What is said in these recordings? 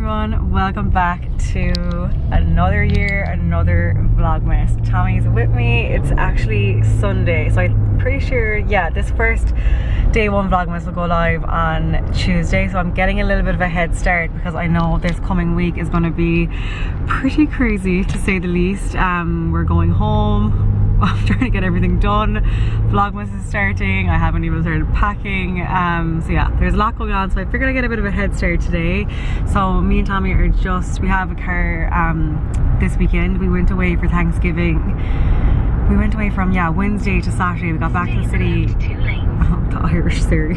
everyone, welcome back to another year, another Vlogmas. Tommy's with me. It's actually Sunday, so I'm pretty sure, yeah, this first day one Vlogmas will go live on Tuesday, so I'm getting a little bit of a head start because I know this coming week is going to be pretty crazy to say the least. We're going home. I'm trying to get everything done. Vlogmas is starting. I haven't even started packing. So yeah, there's a lot going on. So I figured I'd get a bit of a head start today. So me and Tommy are we have a car this weekend. We went away for Thanksgiving. We went away from, yeah, Wednesday to Saturday. We got back to the city. The Irish Siri.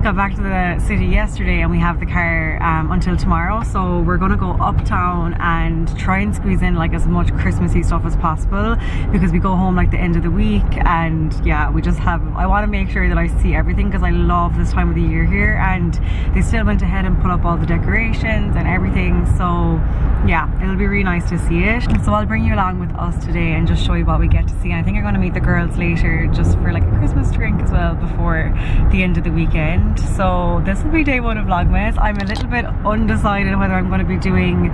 Got back to the city yesterday and we have the car until tomorrow, so we're gonna go uptown and try and squeeze in like as much Christmassy stuff as possible because we go home like the end of the week. And yeah, I want to make sure that I see everything because I love this time of the year here, and they still went ahead and put up all the decorations and everything, so yeah, it'll be really nice to see it. So I'll bring you along with us today and just show you what we get to see. And I think I'm going to meet the girls later just for like a Christmas drink as well before the end of the weekend. So this will be day one of Vlogmas. I'm a little bit undecided whether I'm going to be doing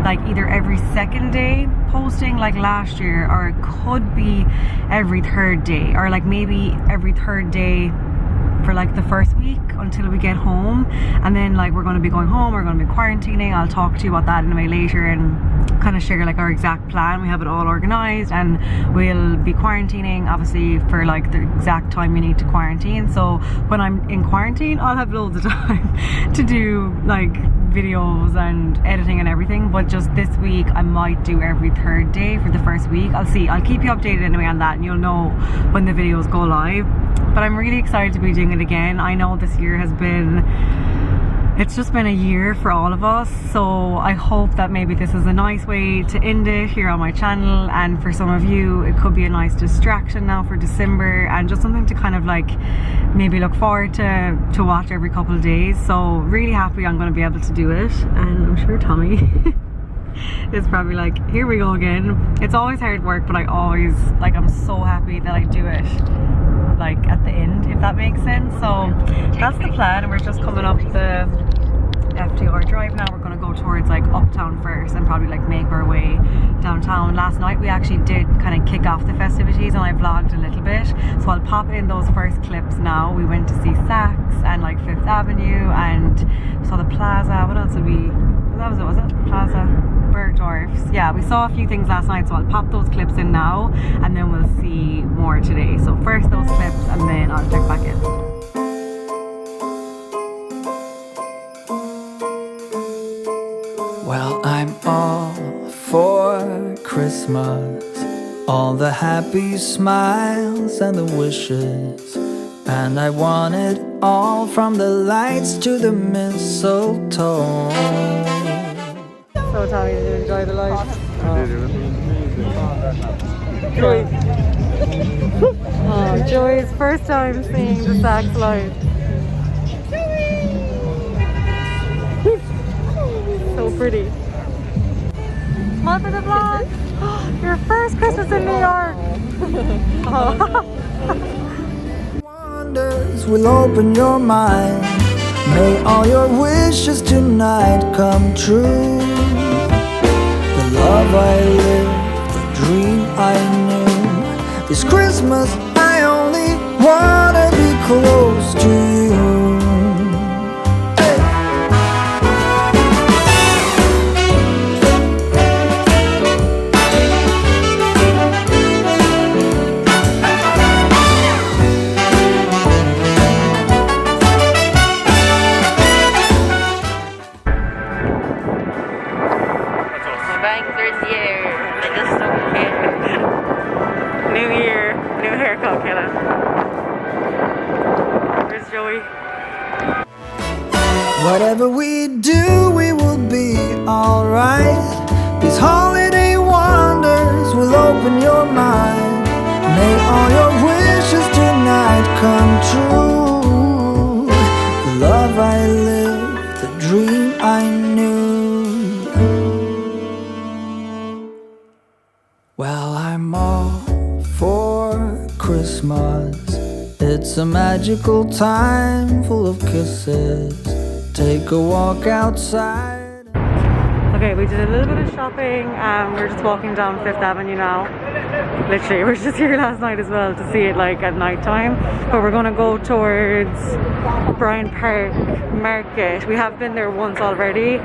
like either every second day posting like last year, or it could be every third day, or like maybe every third day for like the first week until we get home. And then like we're going to be going home, we're going to be quarantining. I'll talk to you about that in a way later and kind of share like our exact plan. We have it all organized and we'll be quarantining obviously for like the exact time we need to quarantine. So when I'm in quarantine I'll have loads of time to do like videos and editing and everything, but just this week I might do every third day for the first week. I'll see. I'll keep you updated anyway on that and you'll know when the videos go live. But I'm really excited to be doing it again. I know this year it's just been a year for all of us, so I hope that maybe this is a nice way to end it here on my channel, and for some of you it could be a nice distraction now for December and just something to kind of like maybe look forward to watch every couple of days. So really happy I'm going to be able to do it, and I'm sure Tommy is probably like, here we go again. It's always hard work, but I'm so happy that I do it like at the end, if that makes sense. So that's the plan. We're just coming up the FTR drive now. We're gonna go towards like uptown first and probably like make our way downtown. Last night we actually did kind of kick off the festivities and I vlogged a little bit, so I'll pop in those first clips now. We went to see Saks and like Fifth Avenue and saw the Plaza. What else did we, was it Plaza Bergdorf's? Yeah, we saw a few things last night, so I'll pop those clips in now and then we'll see more today. So first those clips and then I'll check back in. Well, I'm all for Christmas, all the happy smiles and the wishes, and I want it all from the lights to the mistletoe. So Tommy, did you enjoy the light? Oh, Joey's first time seeing the Saks light. So pretty. Smile for the vlog. Your first Christmas in New York. Wonders will open your mind. May all your wishes tonight come true. The love I lived, the dream I knew. This Christmas I only wanna be close to you. New year, new haircut, Kayla. Where's Joey? Whatever we do, we will be alright. These holiday wonders will open your mind. May all your wishes tonight come true. The love I lived, the dream I knew. Well, I'm all for Christmas. It's a magical time full of kisses. Take a walk outside. Okay, we did a little bit of shopping. We're just walking down Fifth Avenue now. Literally, we were just here last night as well to see it like at night time. But we're gonna go towards Bryant Park Market. We have been there once already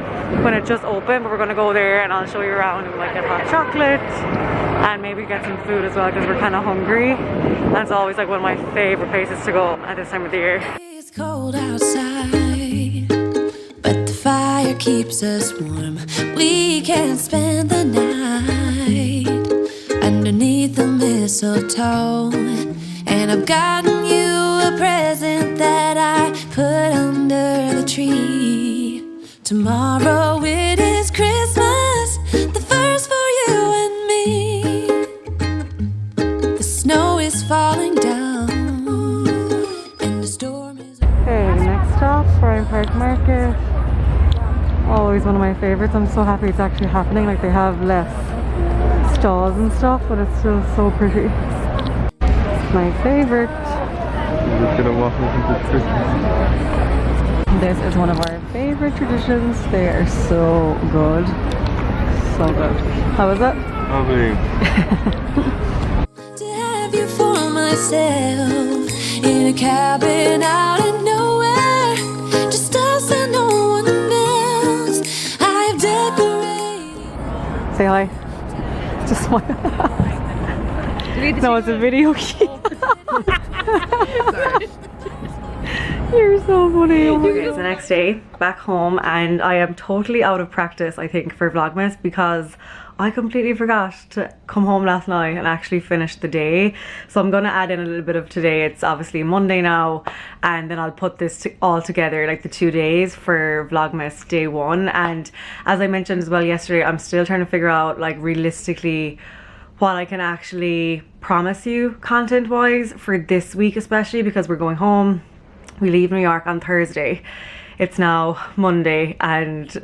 when it just opened, but we're gonna go there and I'll show you around and like get hot chocolate and maybe get some food as well because we're kind of hungry. And it's always like one of my favorite places to go at this time of the year. It's cold outside, but the fire keeps us warm. We can spend the night underneath the mistletoe. And I've gotten you a present that I put under the tree. Tomorrow it is Christmas, the first for you and me. The snow is falling down and the storm is... Okay, next stop, Bryant Park Market. Always one of my favorites. I'm so happy it's actually happening. Like, they have less stalls and stuff, but it's still so pretty. My favorite. Just gonna walk into Christmas. This is one of our favorite traditions. They are so good. So good. How was it? Lovely. To have you for myself in a cabin out of nowhere, just us and no one else. I've decorated. Say hi. Just smile. No, it's a video key. You're so funny. It's the next day back home and I am totally out of practice, I think, for Vlogmas because I completely forgot to come home last night and actually finish the day. So I'm going to add in a little bit of today. It's obviously Monday now, and then I'll put this all together, like the 2 days for Vlogmas day 1. And as I mentioned as well yesterday, I'm still trying to figure out like realistically what I can actually promise you content wise for this week, especially because we're going home. We leave New York on Thursday. It's now Monday and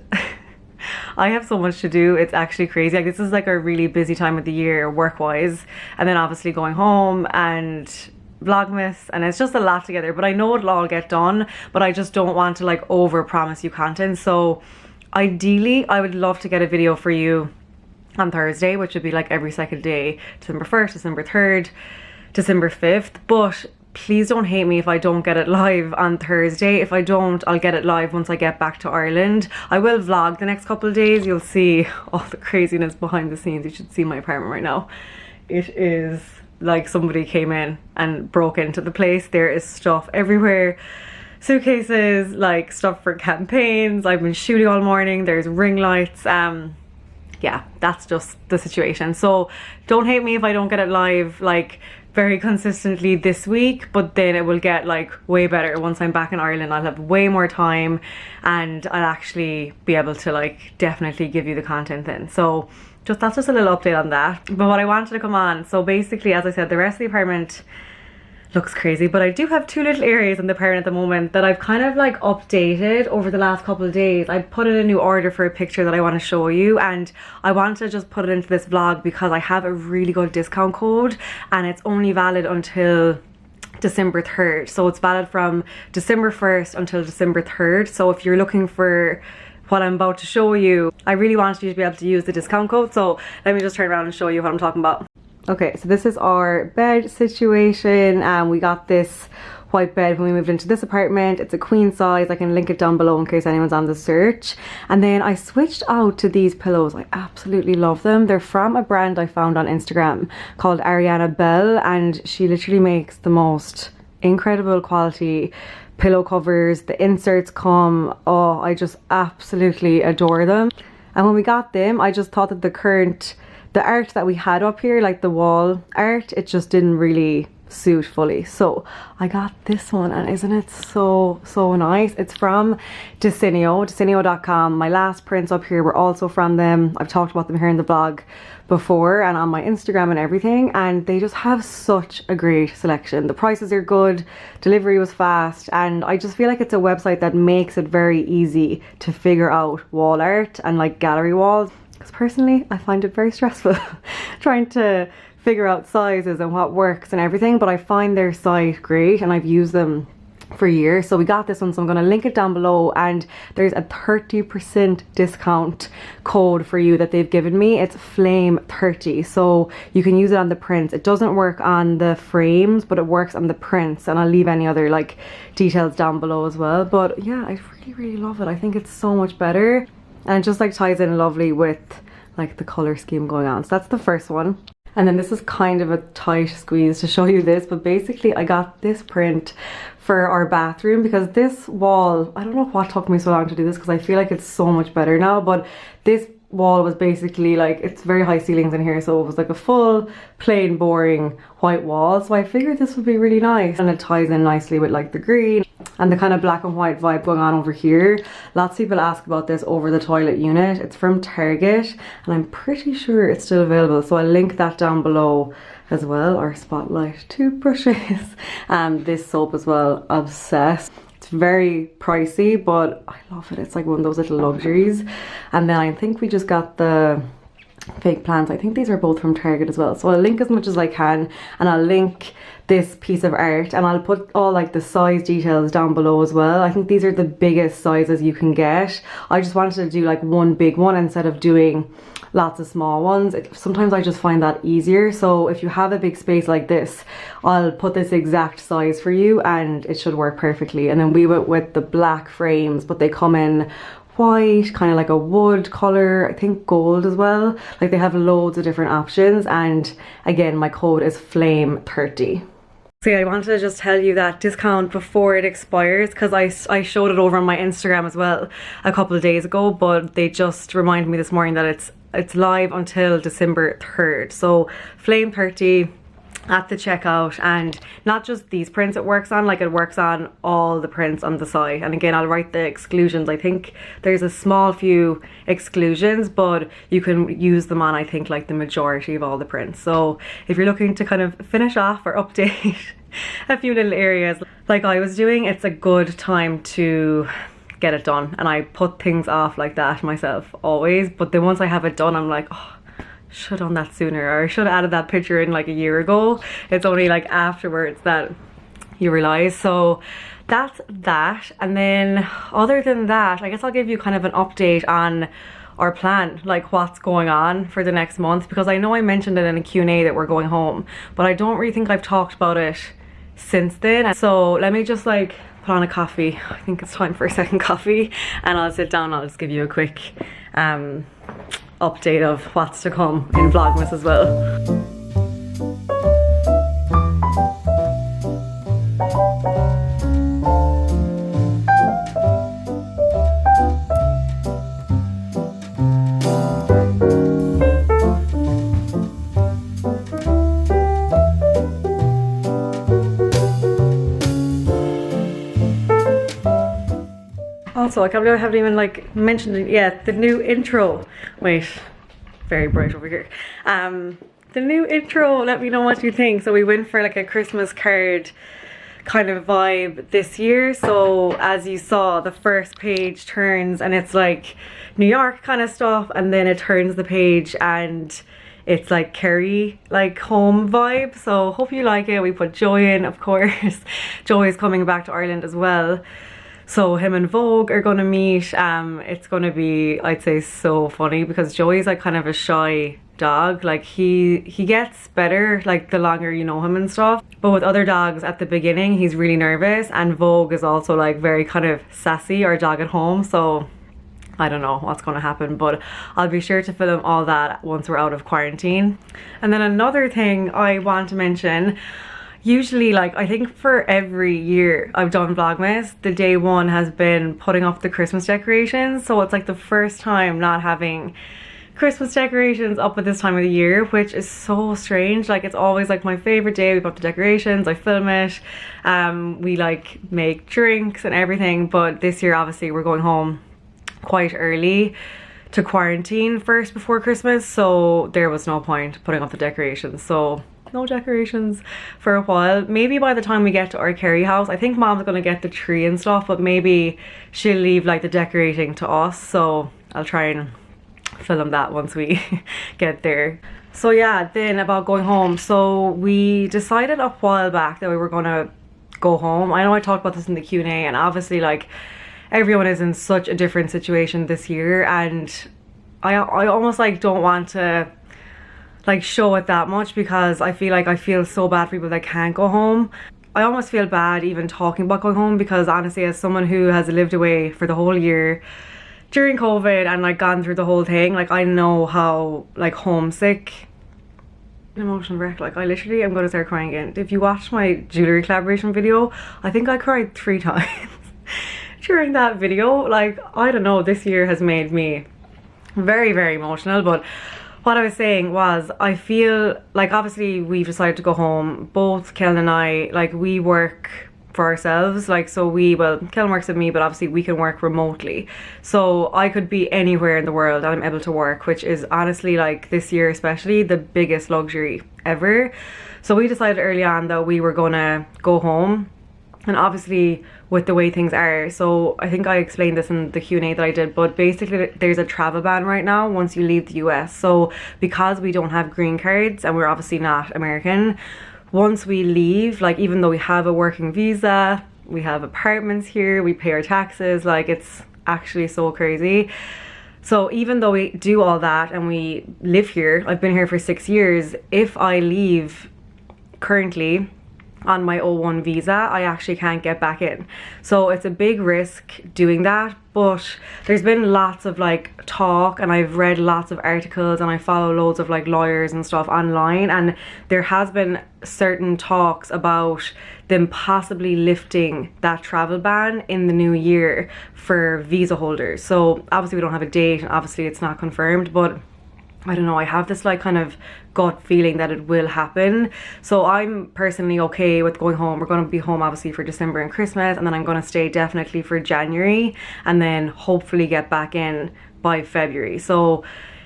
I have so much to do. It's actually crazy. Like, this is like a really busy time of the year work wise, and then obviously going home and Vlogmas, and it's just a lot together. But I know it'll all get done, but I just don't want to like over promise you content. So ideally I would love to get a video for you on Thursday, which would be like every second day, December 1st, December 3rd, December 5th. But please don't hate me if I don't get it live on Thursday. If I don't, I'll get it live once I get back to Ireland. I will vlog the next couple of days. You'll see all the craziness behind the scenes. You should see my apartment right now. It is like somebody came in and broke into the place. There is stuff everywhere. Suitcases, like stuff for campaigns. I've been shooting all morning. There's ring lights. Yeah, that's just the situation. So don't hate me if I don't get it live like very consistently this week, but then it will get like way better once I'm back in Ireland. I'll have way more time and I'll actually be able to like definitely give you the content then. So that's just a little update on that. But what I wanted to come on, so basically, as I said, the rest of the apartment looks crazy, but I do have 2 little areas in the apartment at the moment that I've kind of like updated over the last couple of days. I put in a new order for a picture that I want to show you, and I want to just put it into this vlog because I have a really good discount code and it's only valid until December 3rd. So it's valid from December 1st until December 3rd. So if you're looking for what I'm about to show you, I really want you to be able to use the discount code. So let me just turn around and show you what I'm talking about. Okay, so this is our bed situation, and we got this white bed when we moved into this apartment. It's a queen size. I can link it down below in case anyone's on the search. And then I switched out to these pillows. I absolutely love them. They're from a brand I found on Instagram called Ariana Bell, and she literally makes the most incredible quality pillow covers. The inserts come, oh, I just absolutely adore them. And when we got them, I just thought that the art that we had up here, like the wall art, it just didn't really suit fully. So I got this one, and isn't it so nice? It's from Desenio.com. My last prints up here were also from them. I've talked about them here in the vlog before and on my Instagram and everything, and they just have such a great selection. The prices are good, delivery was fast, and I just feel like it's a website that makes it very easy to figure out wall art and like gallery walls. Because personally, I find it very stressful trying to figure out sizes and what works and everything, but I find their site great and I've used them for years. So we got this one, so I'm going to link it down below, and there's a 30% discount code for you that they've given me. It's Flame30, so you can use it on the prints. It doesn't work on the frames, but it works on the prints, and I'll leave any other like details down below as well. But yeah, I really love it. I think it's so much better, and it just like ties in lovely with like the color scheme going on. So that's the first one. And then this is kind of a tight squeeze to show you this, but basically I got this print for our bathroom because this wall, I don't know what took me so long to do this because I feel like it's so much better now, but this wall was basically like, it's very high ceilings in here, so it was like a full plain boring white wall. So I figured this would be really nice, and it ties in nicely with like the green and the kind of black and white vibe going on over here. Lots of people ask about this over the toilet unit. It's from Target, and I'm pretty sure it's still available, so I'll link that down below as well. Our Spotlight toothbrushes, this soap as well, obsessed. It's very pricey, but I love it. It's like one of those little luxuries. And then I think we just got the fake plants. I think these are both from Target as well, so I'll link as much as I can, and I'll link this piece of art, and I'll put all like the size details down below as well. I think these are the biggest sizes you can get. I just wanted to do like one big one instead of doing lots of small ones. Sometimes I just find that easier. So if you have a big space like this, I'll put this exact size for you and it should work perfectly. And then we went with the black frames, but they come in white, kind of like a wood color, I think gold as well. Like they have loads of different options, and again my code is Flame30. So yeah, I wanted to just tell you that discount before it expires, because I showed it over on my Instagram as well a couple of days ago, but they just reminded me this morning that it's live until December 3rd. So Flame30 at the checkout, and not just these prints it works on, like it works on all the prints on the site. And again, I'll write the exclusions. I think there's a small few exclusions, but you can use them on, I think, like the majority of all the prints. So if you're looking to kind of finish off or update a few little areas like I was doing, it's a good time to get it done. And I put things off like that myself always, but then once I have it done, I'm like, oh, should have done that sooner, or I should have added that picture in like a year ago. It's only like afterwards that you realize. So that's that. And then other than that, I guess I'll give you kind of an update on our plan, like what's going on for the next month, because I know I mentioned it in a Q&A that we're going home, but I don't really think I've talked about it since then. So let me just like put on a coffee. I think it's time for a second coffee, and I'll sit down. I'll just give you a quick update of what's to come in Vlogmas as well. Also, I can't believe I haven't even like mentioned it yet. The new intro. Wait, very bright over here. The new intro, let me know what you think. So we went for like a Christmas card kind of vibe this year. So as you saw, the first page turns and it's like New York kind of stuff, and then it turns the page and it's like Kerry, like home vibe. So hope you like it. We put Joy in, of course. Joy is coming back to Ireland as well, so him and Vogue are gonna meet. It's gonna be, I'd say, so funny, because Joey's like kind of a shy dog. Like he gets better like the longer you know him and stuff, but with other dogs at the beginning he's really nervous. And Vogue is also like very kind of sassy, our dog at home. So I don't know what's going to happen, but I'll be sure to film all that once we're out of quarantine. And then another thing I want to mention, usually, like, I think for every year I've done Vlogmas, the day one has been putting up the Christmas decorations. So it's like the first time not having Christmas decorations up at this time of the year, which is so strange. Like, it's always like my favorite day. We put up the decorations, I film it, we like make drinks and everything. But this year obviously we're going home quite early to quarantine first before Christmas, so there was no point putting up the decorations. So no decorations for a while. Maybe by the time we get to our Kerry house, I think Mom's gonna get the tree and stuff, but maybe she'll leave like the decorating to us. So I'll try and film that once we get there. So yeah, then about going home, so we decided a while back that we were gonna go home. I know I talked about this in the Q&A, and obviously like everyone is in such a different situation this year, and I almost like don't want to like show it that much, because I feel so bad for people that can't go home. I almost feel bad even talking about going home, because honestly, as someone who has lived away for the whole year during COVID and like gone through the whole thing, like I know how like homesick, emotional wreck, like I literally am gonna start crying again. If you watched my jewelry collaboration video, I think I cried 3 times during that video. Like I don't know, this year has made me very, very emotional. But what I was saying was, I feel like obviously we've decided to go home. Both Kellen and I, like we work for ourselves, like so Kellen works with me, but obviously we can work remotely, so I could be anywhere in the world and I'm able to work, which is honestly like this year especially the biggest luxury ever. So we decided early on that we were gonna go home, and obviously with the way things are, so I think I explained this in the Q&A that I did, but basically there's a travel ban right now once you leave the US. So because we don't have green cards and we're obviously not American, once we leave, like even though we have a working visa, we have apartments here, we pay our taxes, like it's actually so crazy. So even though we do all that and we live here, I've been here for 6 years, if I leave currently on my O1 visa, I actually can't get back in. So it's a big risk doing that, but there's been lots of like talk, and I've read lots of articles, and I follow loads of like lawyers and stuff online, and there has been certain talks about them possibly lifting that travel ban in the new year for visa holders. So obviously we don't have a date, and obviously it's not confirmed, but I don't know, I have this like kind of gut feeling that it will happen. So I'm personally okay with going home. We're going to be home obviously for December and Christmas, and then I'm going to stay definitely for January, and then hopefully get back in by February. So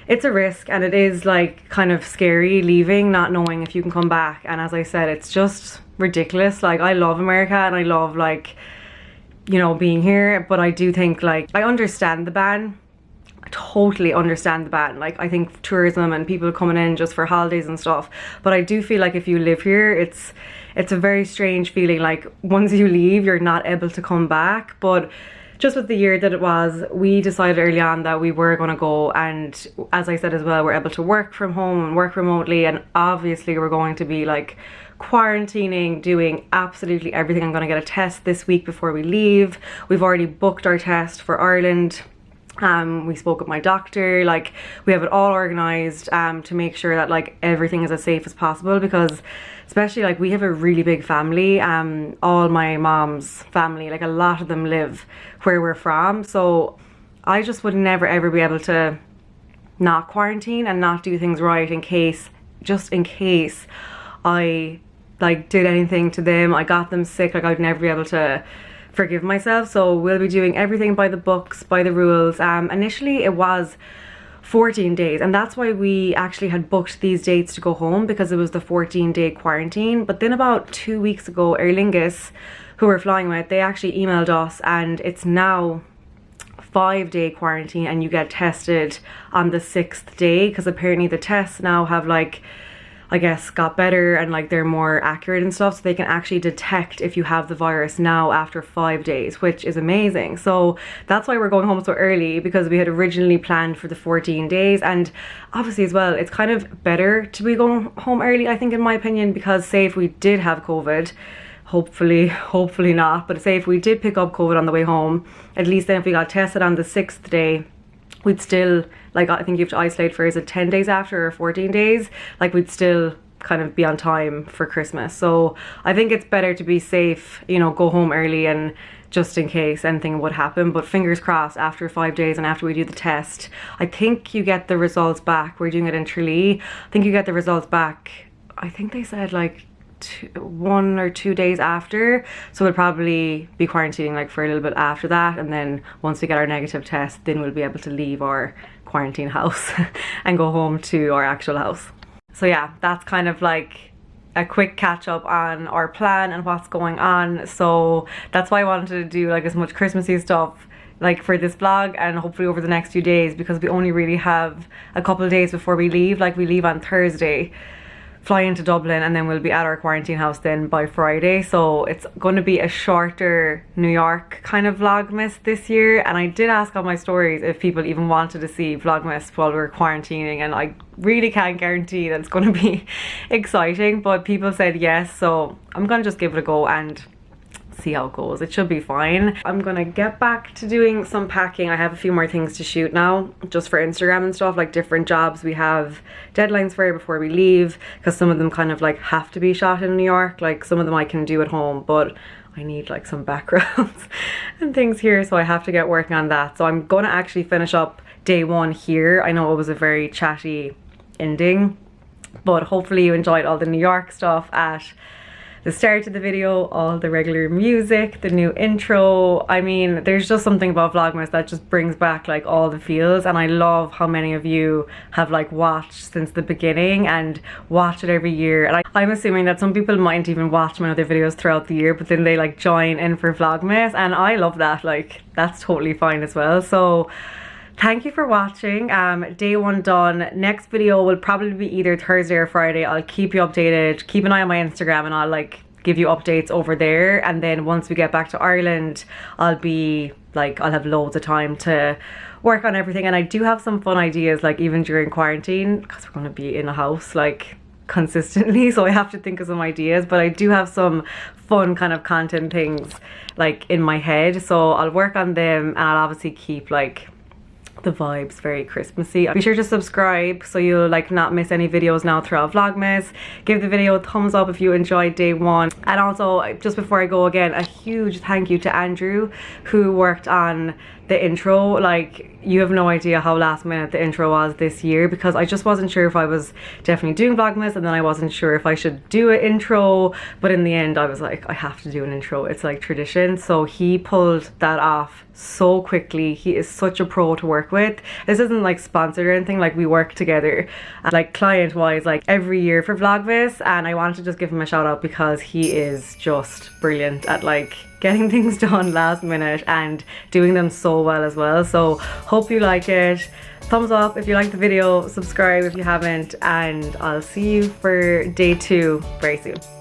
it's a risk, and it is like kind of scary leaving, not knowing if you can come back. And as I said, it's just ridiculous. Like I love America and I love like, you know, being here, but I do think like I understand the ban. I totally understand the ban. Like I think tourism and people coming in just for holidays and stuff, but I do feel like if you live here, it's a very strange feeling. Like once you leave, you're not able to come back. But just with the year that it was, we decided early on that we were going to go, and as I said as well, we're able to work from home and work remotely, and obviously we're going to be like quarantining, doing absolutely everything. I'm going to get a test this week before we leave. We've already booked our test for Ireland. We spoke with my doctor, like we have it all organized to make sure that like everything is as safe as possible, because especially like we have a really big family. All my mom's family, like a lot of them live where we're from, so I just would never ever be able to not quarantine and not do things right in case, just in case I like did anything to them, I got them sick, like I'd never be able to forgive myself. So we'll be doing everything by the books, by the rules. Initially it was 14 days, and that's why we actually had booked these dates to go home, because it was the 14-day quarantine. But then about 2 weeks ago, Aer Lingus, who we're flying with, they actually emailed us, and it's now 5-day quarantine, and you get tested on the 6th day, because apparently the tests now have like, I guess, got better and like they're more accurate and stuff, so they can actually detect if you have the virus now after 5 days, which is amazing. So that's why we're going home so early, because we had originally planned for the 14 days. And obviously as well, it's kind of better to be going home early, I think, in my opinion, because say if we did have COVID, hopefully not, but say if we did pick up COVID on the way home, at least then if we got tested on the 6th day, we'd still, like, I think you have to isolate for, is it 10 days after or 14 days? Like, we'd still kind of be on time for Christmas. So I think it's better to be safe, you know, go home early, and just in case anything would happen. But fingers crossed, after 5 days and after we do the test, I think you get the results back. We're doing it in Tralee. I think you get the results back, I think they said like 1 or 2 days after, so we'll probably be quarantining like for a little bit after that, and then once we get our negative test, then we'll be able to leave our quarantine house and go home to our actual house. So yeah, that's kind of like a quick catch up on our plan and what's going on. So that's why I wanted to do like as much Christmassy stuff like for this vlog, and hopefully over the next few days, because we only really have a couple of days before we leave. Like we leave on Thursday fly into Dublin, and then we'll be at our quarantine house then by Friday. So it's going to be a shorter New York kind of Vlogmas this year. And I did ask on my stories if people even wanted to see Vlogmas while we're quarantining, and I really can't guarantee that it's going to be exciting, but people said yes, so I'm going to just give it a go and see how it goes. It should be fine. I'm gonna get back to doing some packing. I have a few more things to shoot now, just for Instagram and stuff, like different jobs we have deadlines for before we leave, because some of them kind of like have to be shot in New York. Like some of them I can do at home, but I need like some backgrounds and things here, so I have to get working on that. So I'm gonna actually finish up day one here. I know it was a very chatty ending, but hopefully you enjoyed all the New York stuff at the start of the video, all the regular music, the new intro. I mean, there's just something about Vlogmas that just brings back like all the feels, and I love how many of you have like watched since the beginning and watch it every year. And I'm assuming that some people mightn't even watch my other videos throughout the year, but then they like join in for Vlogmas, and I love that. Like, that's totally fine as well. So thank you for watching. Day one done. Next video will probably be either Thursday or Friday. I'll keep you updated. Keep an eye on my Instagram and I'll like give you updates over there. And then once we get back to Ireland, I'll have loads of time to work on everything. And I do have some fun ideas, like even during quarantine, because we're going to be in a house like consistently, so I have to think of some ideas, but I do have some fun kind of content things like in my head, so I'll work on them, and I'll obviously keep like the vibes very Christmassy. Be sure to subscribe so you'll like not miss any videos now throughout Vlogmas. Give the video a thumbs up if you enjoyed day one. And also, just before I go again, a huge thank you to Andrew who worked on the intro. Like, you have no idea how last minute the intro was this year, because I just wasn't sure if I was definitely doing Vlogmas, and then I wasn't sure if I should do an intro, but in the end I was like, I have to do an intro, it's like tradition. So he pulled that off so quickly. He is such a pro to work with. This isn't like sponsored or anything, like we work together like client wise like every year for Vlogmas, and I wanted to just give him a shout out because he is just brilliant at like getting things done last minute and doing them so well as well. So hope you like it. Thumbs up if you like the video, subscribe if you haven't, and I'll see you for day two very soon.